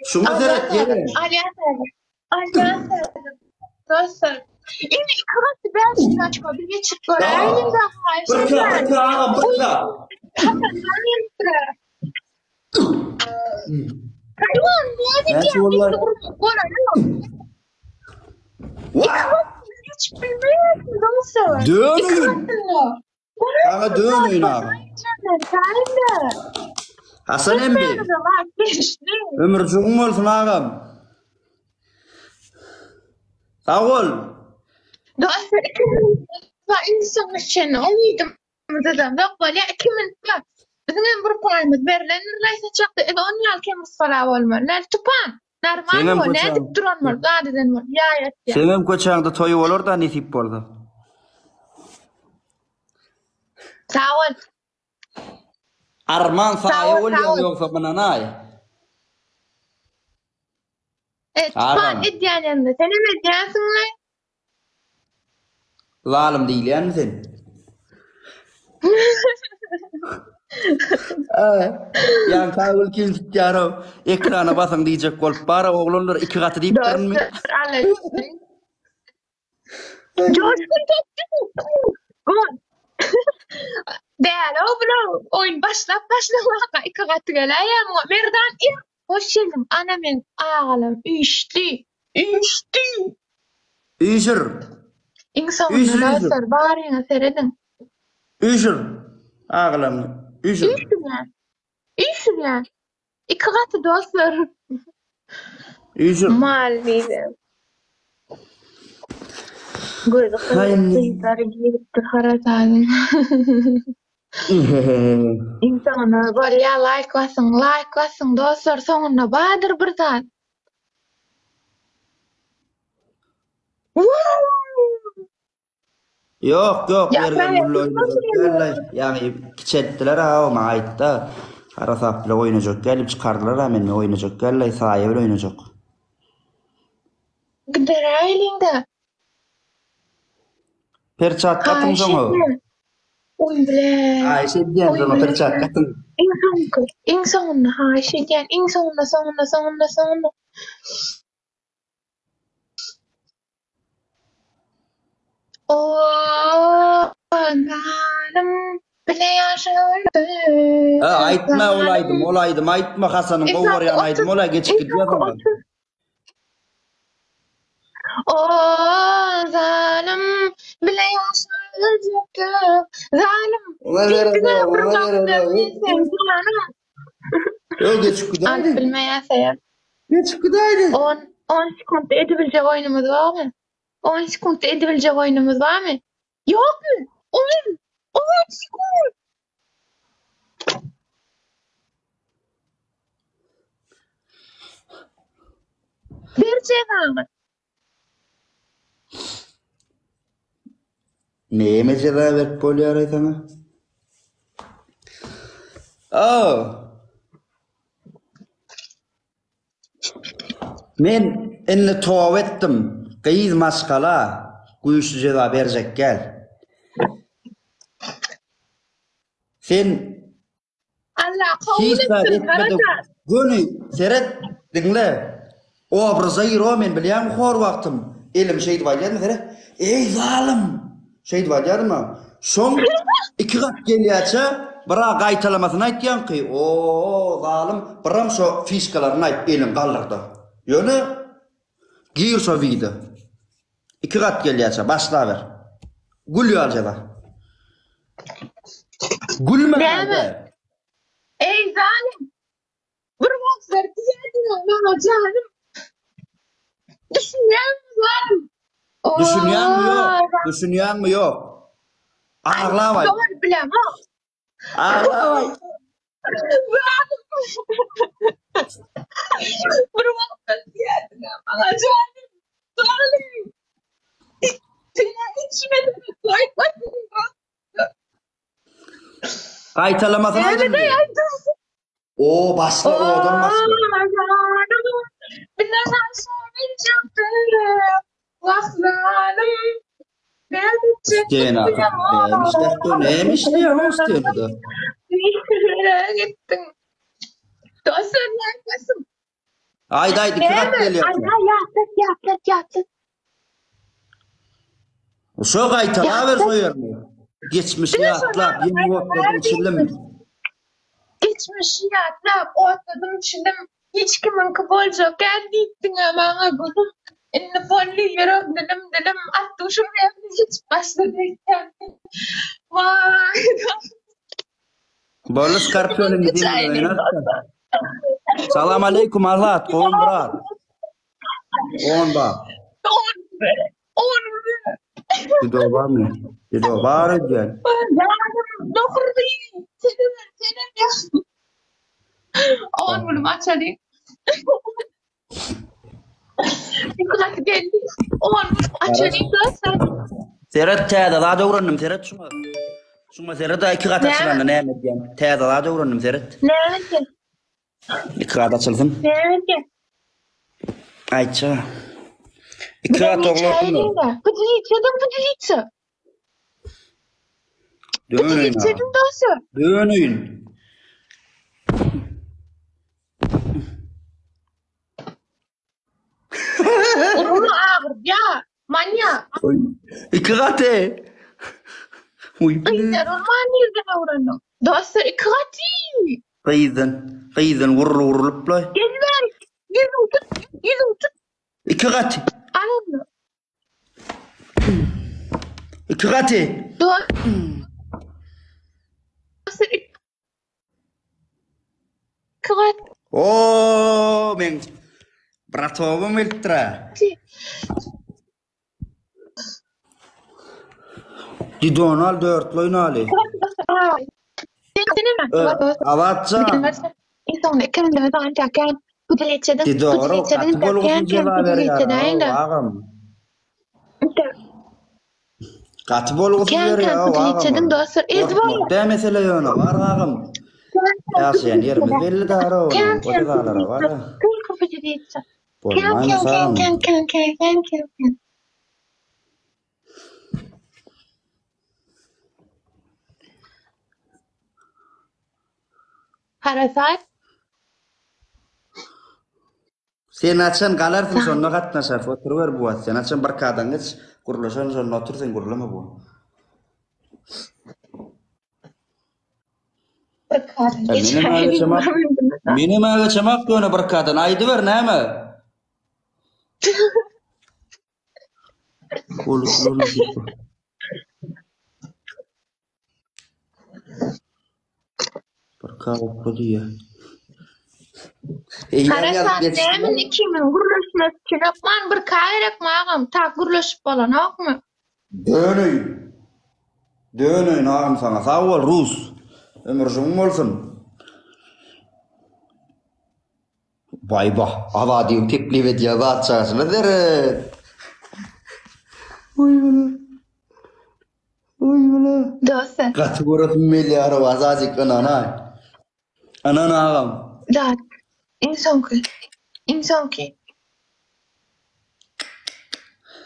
Şunu seyret gelin. Dostlar. Yine ikisi ben açma bir geçip böyle. Elimde Bırka ağam bırka. Hayvan ne Ben vallahi. hiç bilmiyorum dostlar. Dönün. Sana dönün ağam. Hasan emmi. Ömür çoğun olsun ağam. Sağ ol. İnsan için umuyordum dedim. Yok böyle kimin bak. Bizim bir payımız verilenir neyse çıktı. Onun yalkemiz falan olmuyor. Ne tupan? Normal o. Ne dip duran var? Gadiden var. Ya. Senem koçağında toyu olur da nesip oldu. Sağ ol. Arman sahi oluyor yoksa bana nay. Tupan edyen yanında. Sen ne edyensin lan? Zalim değil yani sen. Yani kavul kildik yarı ekrana basın diyecek olup bari oğlanlar iki katı deyip durun mu? Coşkun topçu. Değerli oğlum oyun başlamaka iki katı geleyem. Merdan hoş geldin. Anamın ağalım üştü. Üşür. İnsanlar dostlar bağırına seyredin. Üşür. Ağalım. Üşür. Üşür yani. İki katı dostlar. Üşür. Mal değilim. Gözü kıyıkları giyiptir haratadın. İnsanlar böyle ya like basın dostlar sonuna bağdır bir saat. Yok vergen bullu oynayacak yani kiçettiler ha o mağaytta harasap bile oynayacak gelip çıkardılar hemen oynayacak gel sahaya bile oynayacak gider aylinde perçak katın sonra oy bile Ayşe diyen sonra perçak katın İnsanlar Ayşe diyen sonunda ooo nalim bile yaşardı. Aytma olaydım aytma Hasan'ın kovaryan aydım olay geçip gidiyor zaman. Ooo zalim bile yaşardı. Zalim. Yok geçip gidiyordu. Bilmeye sayar. Geçip gidiyordu. 10 sekundda edebilecek oyunumuz var mı? 10 sekundda edebilecek oyunumuz var mı? Yok mu? 10 sekund. Bir cevabı. Neyime cevap ver poli araytana? Men enne tov ettim. Kıyız maskala. Kuyuşlu cevap verecek gel. Sen Allah kabul etsin. Gönü seret dinle. O abraza yiro men bilýän hor wagtym. Elim şeýdi bolýarmy sere? Ey zalim. Şeýdi bolýarmy? Şoň iki gat gelýärçe, bira gaýtalamasyny aýtýan ki, o zalim, biram şo fiskalaryny aýt elim galdyrdy. Ýöne gir şo video. İki gat gelýärçe başla ber. Gülýär jada. Gülme de. Ey zalim. Bir wagtlar diýerdin ama canım. Düşünýän mi ýok? Ağlamay. Doğru bilem ha. Ağlamay. Bir wagtlar diýerdin ama canım. Zalim. Seni içmedim. Gaýtalamasyny aýdym. O başla odan başla. Bilemem sonra çaktırım. Vahlanım. Stena neymiş diyor Stena da. Gittim. Dostlar Ayda iki kat geliyor. Yattık. Şu kaytalar ver soyar mı? Geçmişi atla, bir otladım çildim. Geçmişi atlap, otladım çildim. Hiç kimin kıbolcak geldiytin ama gülüm. İnni polli yürü dilim attı şuraya hiç başladı. Vay. Böyle skarpiyonun gideyim. Salam aleykum Allah. On brat. On bak. On. Dido var mı? Dido var gel. Dokur değil. Senin ya. On bunu açalım. Dikkat geldi. On açalım da sen. Serhat teyada daha da uğrandım Serhat şuna. Şuna Serhat da iki kat açılandı ne emek yani. Teyada daha da uğrandım Serhat. Nerede? İki kat açılsın. Nerede? Ayça. İki kat oğlum. Подивіться. Подивіться він досі. Dönün. Onu ağır ya. Manyak. İki katı. Uy. Kıydır olman yerden uğranım. Dostu iki katı. Kıyızın vurulup la. Gelver. Yüzüm tut. İki katı. Al onu. İki katı. Dostu iki katı. Oo men. Bratovum iltra. Didonal dört loyun ali. Avatsa. İnsan kan da da antakan. Budaleçeden. Didoro katbol olsun cevabı ya. Ağam. Katbol olsun ya. Budaleçeden dostu. Var. De mesele yona var ağam. Ya sen yerimiz belli dara o. O dağlara var. Kul kapıcı değilse. Can. Harasay. Sen açan kalarsın sonuna katnaşar. Oturuver bu at. Sen açan barkadan geç. Kuruluşan sonuna otursan kurulama bu. Benim ağaçamak döne barkadan. Aydı ver ne mi? Kolu. Barkadan kolu ya. Harasan demin 2000 guruluşmak için yapman bir kayrek mağam ta guruluşup olan yok mu? Dönün ağam sana sağ ol Rus. Ömrün olsun. Vay bah hava diyeyim teklif ediyor batçasını deret. Oy bana. Dostu. Kaç burası milyar vazacık anana. Anana ağam. Da. İnsan ki.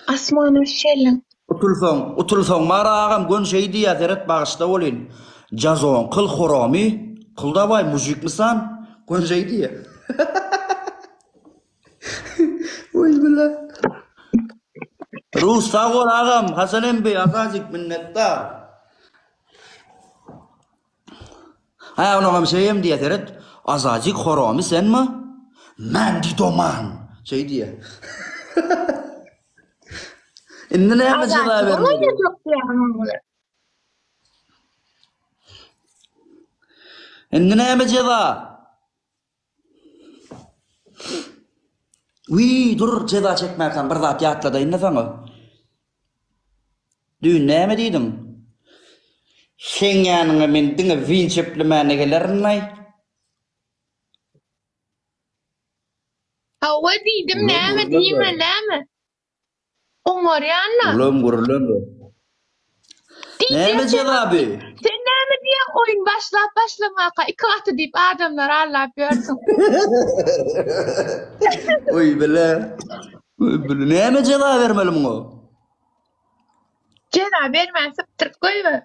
Asmanı şelin. Utulson mara ağam gün şeydi ya deret bağışta olin. Cazon kıl xoromi. Kılda vay müzik misan? Gün şeydi ya. Oy bana. Rus sağ ol ağam. Hasan embi azazık minnettar. Ha ona şeyim diye deret. Azazık xoromi sen mi? Men didoman. Şey diye. İndi ne yapacağız abi? Ama ne çok yani. İndi ne yapacağız? Dur ceza çekmekten bir zat yatladı inne sana. Dün ne mi dedim? Sen yanına men dinge vin çeplemene gelerin lay. Hava dedim ne mi diyeyim ne mi? Umar yanına. Gurulum. Ne mi abi? Sen ne mi diye oyun başlamaka iki atı deyip adamlar Allah görsün. Oy bile. Ne mi ceza vermelim o? Ceza vermezse Türk koyma.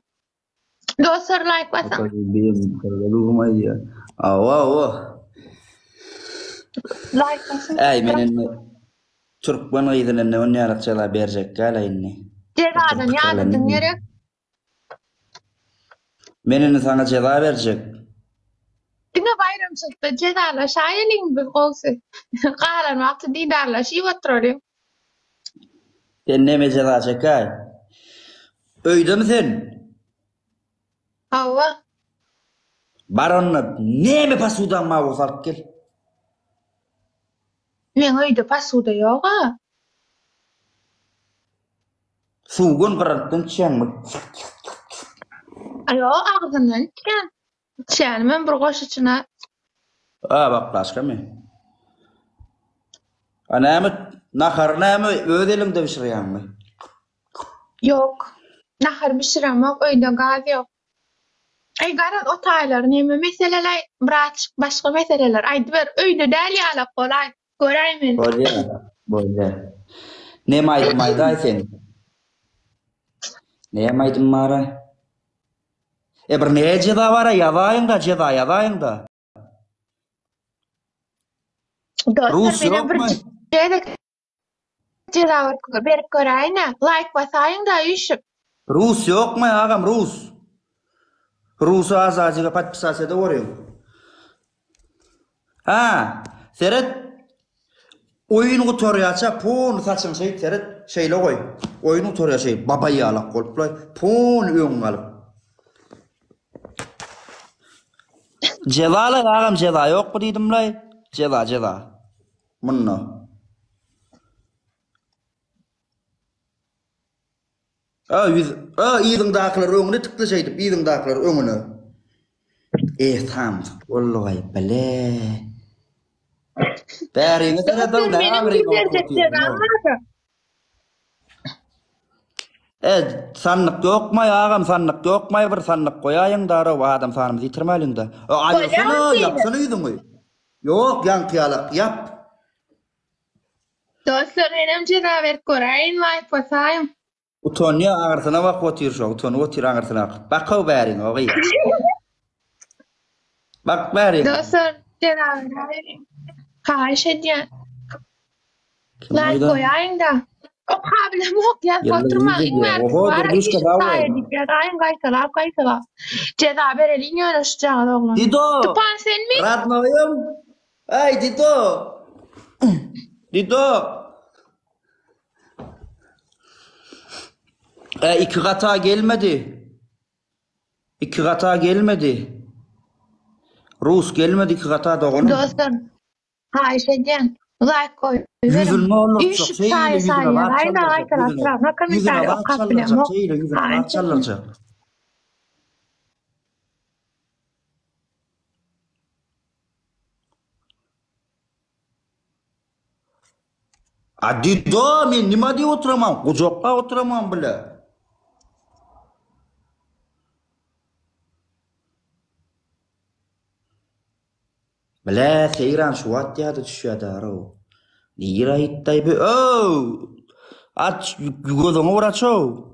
Dostlar like basan. Ava. Like Ay menen Türkmen ýygyny onýarak jala berjek galayny. Cezadan ýadyň gerek. Menen sana jala berjek. Dine bayram çykdy, cezalaşaýyň bir golsy. Galan wagty diýdarlaşyp oturalım. Sen neme jala çekay? Öýdemi sen? Hawa. Baronna neme pasudan ma bozalyp gel. Men öýde pasuda ýok-a. Suwgun gyrantdan çäňmi? Ayo agzyndan çän. Çän men bir goşuçyna. Bak başka mı? Anamı naharnamı öz elimde pişirýärmi? Yok. Nahar pişiremek öýde gaz ýok. Ay garat o taýlar näme meseleler, başga meseleler. Aýdy ber öýde däl ýalap bolay. Göräýmin. Bolýar. Näme aýdym sen? Näme aýdym mara? Bir näçe da bara ýazaýynda, ýazaýynda. Rus ýokmy? Ceza berip göräýine. Like basaýynda ýüşüp. Rus ýokmy agam, Rus? Rus azazyga podpisasiýada boryň. Ha, seret oyunu torýaça pun saçyň şey seret şeýle goý. Oyunu torýa şey baba ýalak boluplar. Pun öňüň alyp. Jevala agam jeva ýokmy diýdimler? Jeva. Munno. Ýygyň dakylar öňüne tıklaşaýdyp, ýygyň dakylar öňüne. Tamam. Wallahi bile. Bäriňe tarapdan sanlyk ýokmy agam, sanlyk ýokmy, bir sanlyk goýaýyň dara adam sanymyzy ýitirmäliňde. Aýyrsana, ýapsana ýüzüňi. Ýok, ýankyýalyk ýap. Dostlar, enem jeda berip göräýin, like basaýym. Utonya agarsana wagt otyr şo, utony otyr agarsana. Bakaw bäriň ogy. Bak bäriň. Dostlar, jeda berip. Haýş edýän. Like goýaýyn da. O problem yok ya, oturmayın. Gaýsalap. Jeda bereliň ýöneşjäň oglum. Dido. Tupan senmi? Radnoyum. Ay Dido. Dido. İki gata gelmedi. Rus gelmedi, iki gata da onu. Dostlar, haýş edýän. Like koy. Yüzüne olur. Dido, men nima diýip oturamam? Gojokka oturamam bile. Bile seyran şu ýa-da düşýärdi aro. Nira hitday be. Aç gözüňi uraço.